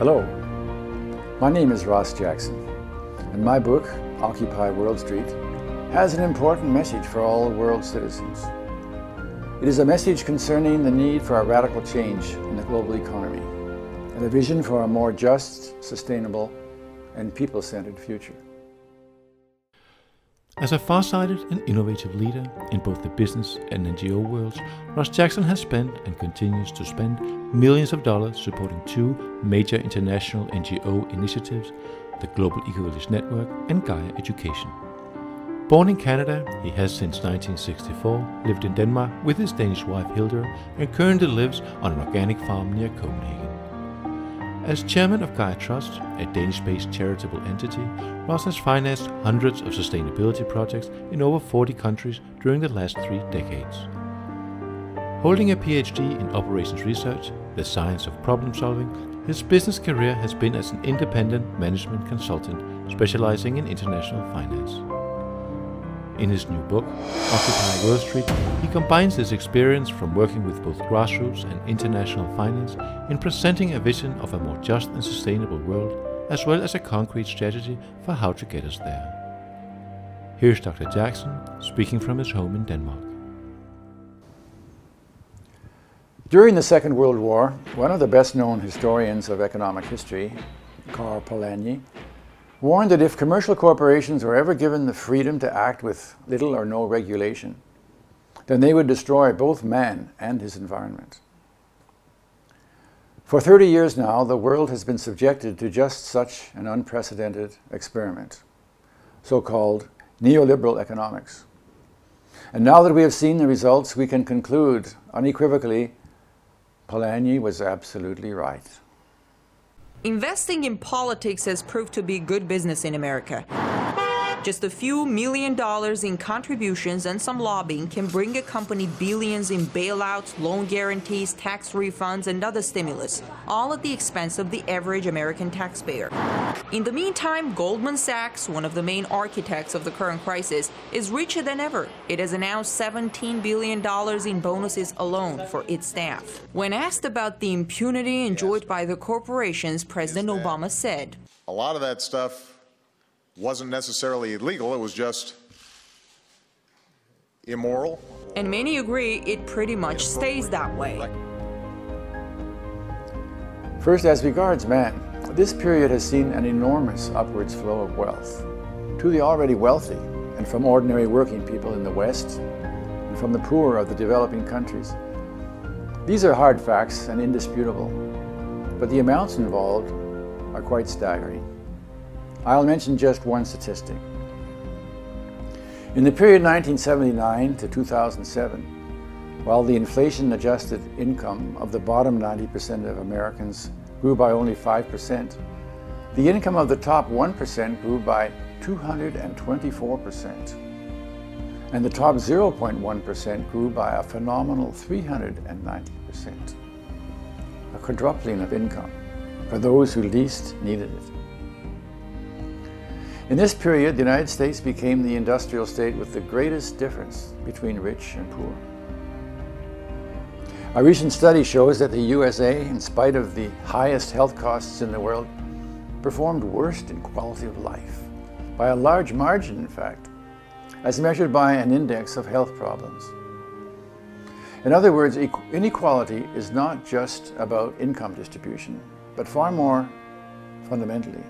Hello, my name is Ross Jackson, and my book, Occupy World Street, has an important message for all world citizens. It is a message concerning the need for a radical change in the global economy and a vision for a more just, sustainable, and people-centered future. As a far-sighted and innovative leader in both the business and NGO worlds, Ross Jackson has spent and continues to spend millions of dollars supporting two major international NGO initiatives, the Global Ecovillage Network and Gaia Education. Born in Canada, he has since 1964 lived in Denmark with his Danish wife Hilda and currently lives on an organic farm near Copenhagen. As chairman of Gaia Trust, a Danish-based charitable entity, Ross has financed hundreds of sustainability projects in over 40 countries during the last 3 decades. Holding a PhD in operations research, the science of problem solving, his business career has been as an independent management consultant specializing in international finance. In his new book, Occupy World Street, he combines his experience from working with both grassroots and international finance in presenting a vision of a more just and sustainable world, as well as a concrete strategy for how to get us there. Here's Dr. Jackson speaking from his home in Denmark. During the Second World War, one of the best-known historians of economic history, Karl Polanyi, warned that if commercial corporations were ever given the freedom to act with little or no regulation, then they would destroy both man and his environment. For 30 years now, the world has been subjected to just such an unprecedented experiment, so-called neoliberal economics. And now that we have seen the results, we can conclude unequivocally, Polanyi was absolutely right. Investing in politics has proved to be good business in America. Just a few $1 million in contributions and some lobbying can bring a company billions in bailouts, loan guarantees, tax refunds, and other stimulus, all at the expense of the average American taxpayer. In the meantime, Goldman Sachs, one of the main architects of the current crisis, is richer than ever. It has announced $17 billion in bonuses alone for its staff. When asked about the impunity enjoyed by the corporations, President Obama said, "A lot of that stuff wasn't necessarily illegal, it was just immoral." And many agree it pretty much stays that way. First, as regards man, this period has seen an enormous upwards flow of wealth to the already wealthy and from ordinary working people in the West and from the poor of the developing countries. These are hard facts and indisputable, but the amounts involved are quite staggering. I'll mention just one statistic. In the period 1979 to 2007, while the inflation-adjusted income of the bottom 90% of Americans grew by only 5%, the income of the top 1% grew by 224%, and the top 0.1% grew by a phenomenal 390%, a quadrupling of income for those who least needed it. In this period, the United States became the industrial state with the greatest difference between rich and poor. A recent study shows that the USA, in spite of the highest health costs in the world, performed worst in quality of life, by a large margin in fact, as measured by an index of health problems. In other words, inequality is not just about income distribution, but far more fundamentally,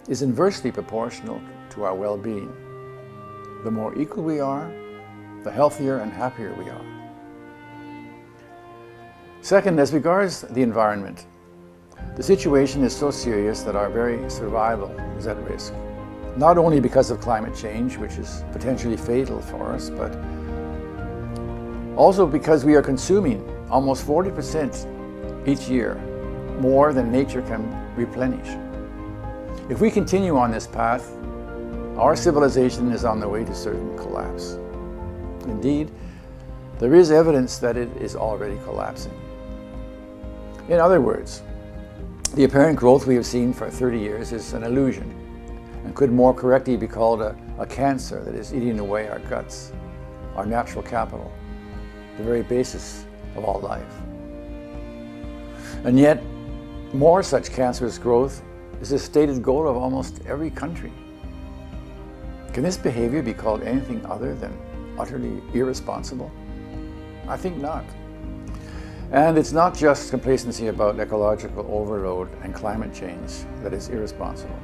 is inversely proportional to our well-being. The more equal we are, the healthier and happier we are. Second, as regards the environment, the situation is so serious that our very survival is at risk. Not only because of climate change, which is potentially fatal for us, but also because we are consuming almost 40% each year, more than nature can replenish. If we continue on this path, our civilization is on the way to certain collapse. Indeed, there is evidence that it is already collapsing. In other words, the apparent growth we have seen for 30 years is an illusion and could more correctly be called a cancer that is eating away our guts, our natural capital, the very basis of all life. And yet, More such cancerous growth is a stated goal of almost every country. Can this behavior be called anything other than utterly irresponsible? I think not. And it's not just complacency about ecological overload and climate change that is irresponsible.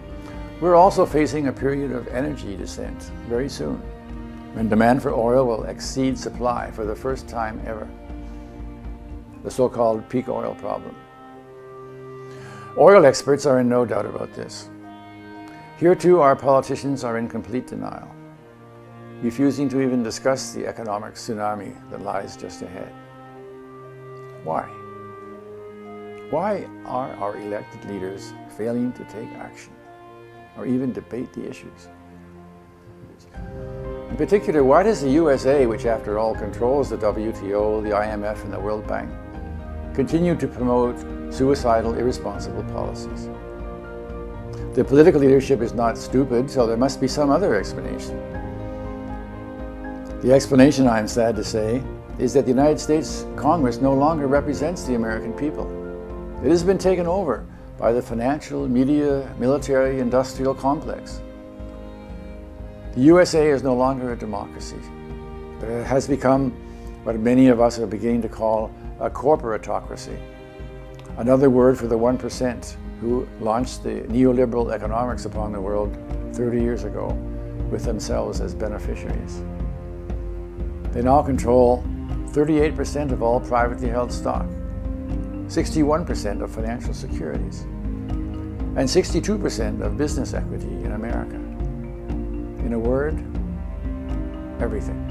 We're also facing a period of energy descent very soon, when demand for oil will exceed supply for the first time ever. The so-called peak oil problem. Oil experts are in no doubt about this. Here too, our politicians are in complete denial, refusing to even discuss the economic tsunami that lies just ahead. Why? Why are our elected leaders failing to take action or even debate the issues? In particular, why does the USA, which after all controls the WTO, the IMF, and the World Bank, continue to promote suicidal, irresponsible policies? The political leadership is not stupid, so there must be some other explanation. The explanation, I am sad to say, is that the United States Congress no longer represents the American people. It has been taken over by the financial, media, military, industrial complex. The USA is no longer a democracy, but it has become what many of us are beginning to call a corporatocracy. Another word for the 1% who launched the neoliberal economics upon the world 30 years ago with themselves as beneficiaries. They now control 38% of all privately held stock, 61% of financial securities, and 62% of business equity in America. In a word, everything.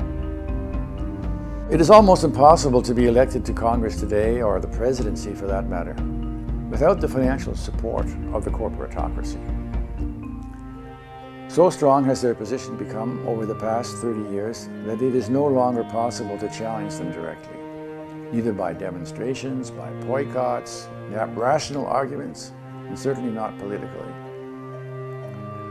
It is almost impossible to be elected to Congress today, or the presidency for that matter, without the financial support of the corporatocracy. So strong has their position become over the past 30 years that it is no longer possible to challenge them directly, neither by demonstrations, by boycotts, rational arguments, and certainly not politically.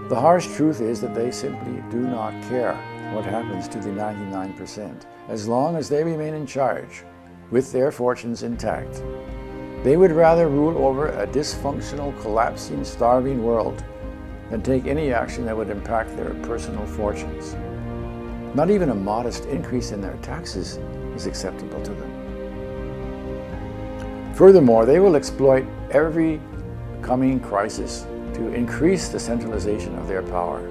The harsh truth is that they simply do not care what happens to the 99%, as long as they remain in charge, with their fortunes intact. They would rather rule over a dysfunctional, collapsing, starving world than take any action that would impact their personal fortunes. Not even a modest increase in their taxes is acceptable to them. Furthermore, they will exploit every coming crisis to increase the centralization of their power,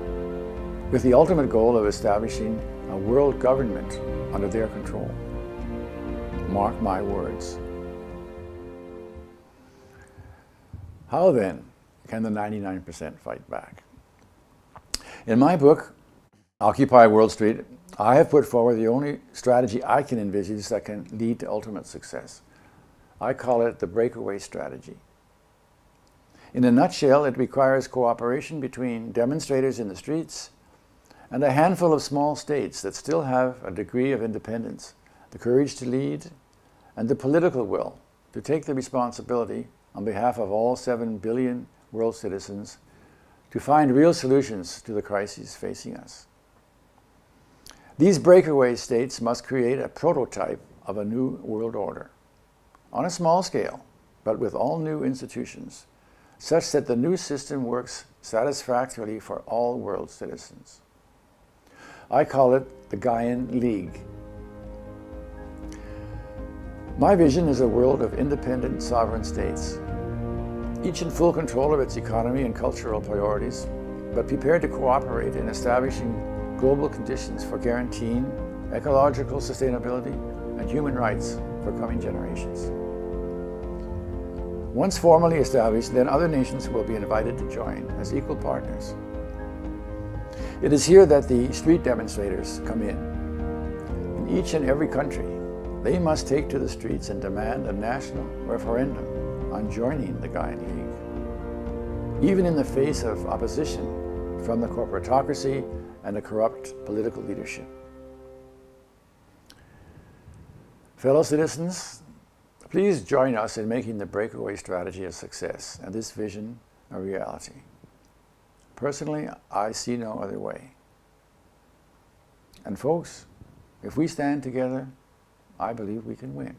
with the ultimate goal of establishing a world government under their control. Mark my words. How then can the 99% fight back? In my book, Occupy Wall Street, I have put forward the only strategy I can envisage that can lead to ultimate success. I call it the breakaway strategy. In a nutshell, it requires cooperation between demonstrators in the streets and a handful of small states that still have a degree of independence, the courage to lead, and the political will to take the responsibility on behalf of all 7 billion world citizens to find real solutions to the crises facing us. These breakaway states must create a prototype of a new world order, on a small scale, but with all new institutions, such that the new system works satisfactorily for all world citizens. I call it the Gaian League. My vision is a world of independent sovereign states, each in full control of its economy and cultural priorities, but prepared to cooperate in establishing global conditions for guaranteeing ecological sustainability and human rights for coming generations. Once formally established, then other nations will be invited to join as equal partners. It is here that the street demonstrators come in. In each and every country, they must take to the streets and demand a national referendum on joining the Gaian League, even in the face of opposition from the corporatocracy and the corrupt political leadership. Fellow citizens, please join us in making the breakaway strategy a success and this vision a reality. Personally, I see no other way. And folks, if we stand together, I believe we can win.